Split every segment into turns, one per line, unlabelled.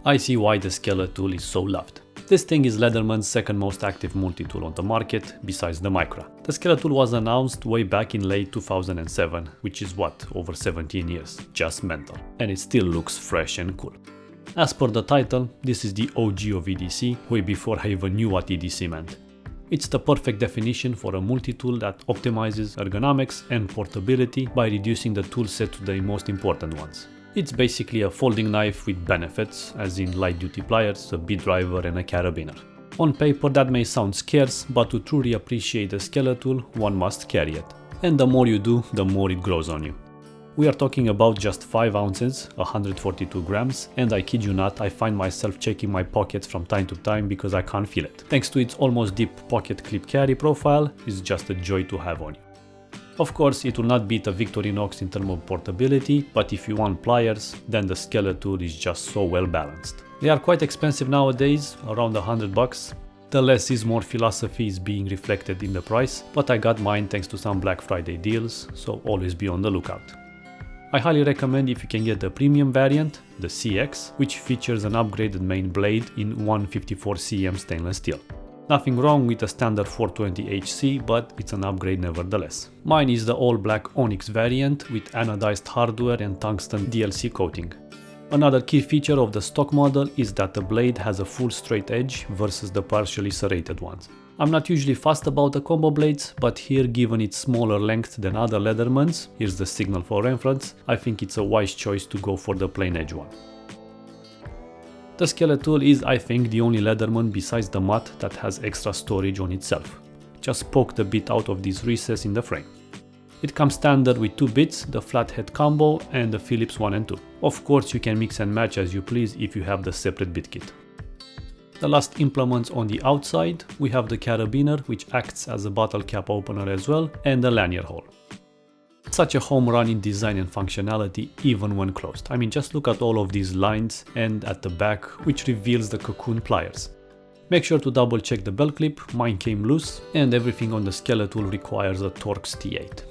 I see why the Skeletool is so loved. This thing is Leatherman's second most active multi-tool on the market, besides the Micra. The Skeletool was announced way back in late 2007, which is what, over 17 years, just mental. And it still looks fresh and cool. As per the title, this is the OG of EDC, way before I even knew what EDC meant. It's the perfect definition for a multi-tool that optimizes ergonomics and portability by reducing the tool set to the most important ones. It's basically a folding knife with benefits, as in light-duty pliers, a bit driver and a carabiner. On paper that may sound scarce, but to truly appreciate the Skeletool, one must carry it. And the more you do, the more it grows on you. We are talking about just 5 ounces, 142 grams, and I kid you not, I find myself checking my pockets from time to time because I can't feel it. Thanks to its almost deep pocket clip carry profile, it's just a joy to have on you. Of course, it will not beat a Victorinox in terms of portability, but if you want pliers, then the Skeletool is just so well balanced. They are quite expensive nowadays, around $100. The less is more philosophy is being reflected in the price, but I got mine thanks to some Black Friday deals, so always be on the lookout. I highly recommend if you can get the premium variant, the CX, which features an upgraded main blade in 154 cm stainless steel. Nothing wrong with a standard 420HC, but it's an upgrade nevertheless. Mine is the all-black Onyx variant with anodized hardware and tungsten DLC coating. Another key feature of the stock model is that the blade has a full straight edge versus the partially serrated ones. I'm not usually fussed about the combo blades, but here, given its smaller length than other Leathermans, here's the signal for reference, I think it's a wise choice to go for the plain edge one. The Skeletool is, I think, the only Leatherman besides the Mutt that has extra storage on itself. Just poke the bit out of this recess in the frame. It comes standard with 2 bits, the flathead combo and the Phillips 1 and 2. Of course, you can mix and match as you please if you have the separate bit kit. The last implements on the outside, we have the carabiner, which acts as a bottle cap opener as well, and the lanyard hole. Such a home run in design and functionality even when closed. I mean, just look at all of these lines and at the back, which reveals the cocoon pliers. Make sure to double check the belt clip, mine came loose, and everything on the Skeletool requires a Torx T8.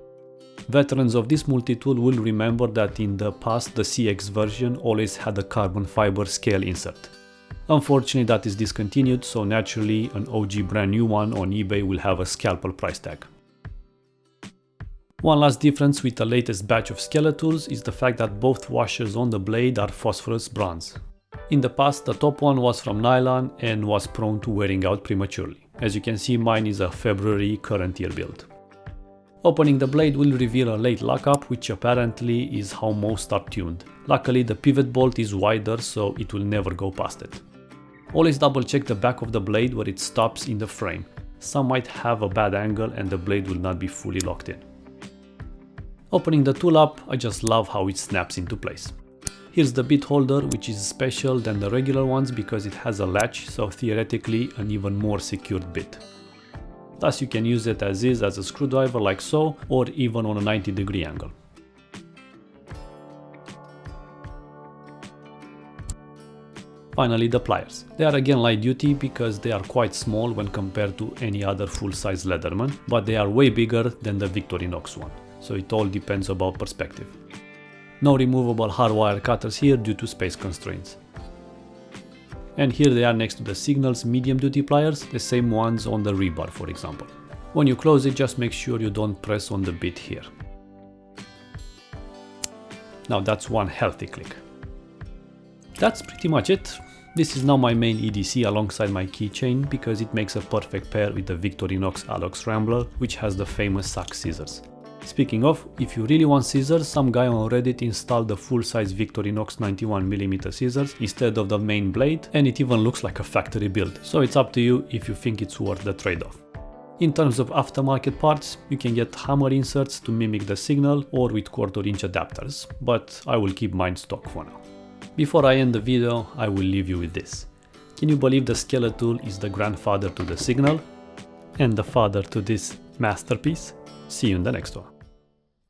Veterans of this multi-tool will remember that in the past the CX version always had a carbon fiber scale insert. Unfortunately that is discontinued, so naturally an OG brand new one on eBay will have a scalpel price tag. One last difference with the latest batch of Skeletools is the fact that both washers on the blade are phosphorus bronze. In the past, the top one was from nylon and was prone to wearing out prematurely. As you can see, mine is a February current year build. Opening the blade will reveal a late lockup, which apparently is how most are tuned. Luckily, the pivot bolt is wider, so it will never go past it. Always double check the back of the blade where it stops in the frame. Some might have a bad angle and the blade will not be fully locked in. Opening the tool up, I just love how it snaps into place. Here's the bit holder, which is special than the regular ones because it has a latch, so theoretically an even more secured bit. Thus you can use it as is as a screwdriver like so, or even on a 90-degree angle. Finally, the pliers. They are again light duty because they are quite small when compared to any other full-size Leatherman, but they are way bigger than the Victorinox one. So it all depends about perspective. No removable hardwire cutters here due to space constraints. And here they are next to the Signal's medium duty pliers, the same ones on the rebar for example. When you close it, just make sure you don't press on the bit here. Now that's one healthy click. That's pretty much it. This is now my main EDC alongside my keychain because it makes a perfect pair with the Victorinox Alox Rambler, which has the famous sack scissors. Speaking of, if you really want scissors, some guy on Reddit installed the full-size Victorinox 91mm scissors instead of the main blade, and it even looks like a factory build, so it's up to you if you think it's worth the trade-off. In terms of aftermarket parts, you can get hammer inserts to mimic the Signal or with 1/4 inch adapters, but I will keep mine stock for now. Before I end the video, I will leave you with this. Can you believe the Skeletool is the grandfather to the Signal and the father to this masterpiece? See you in the next one.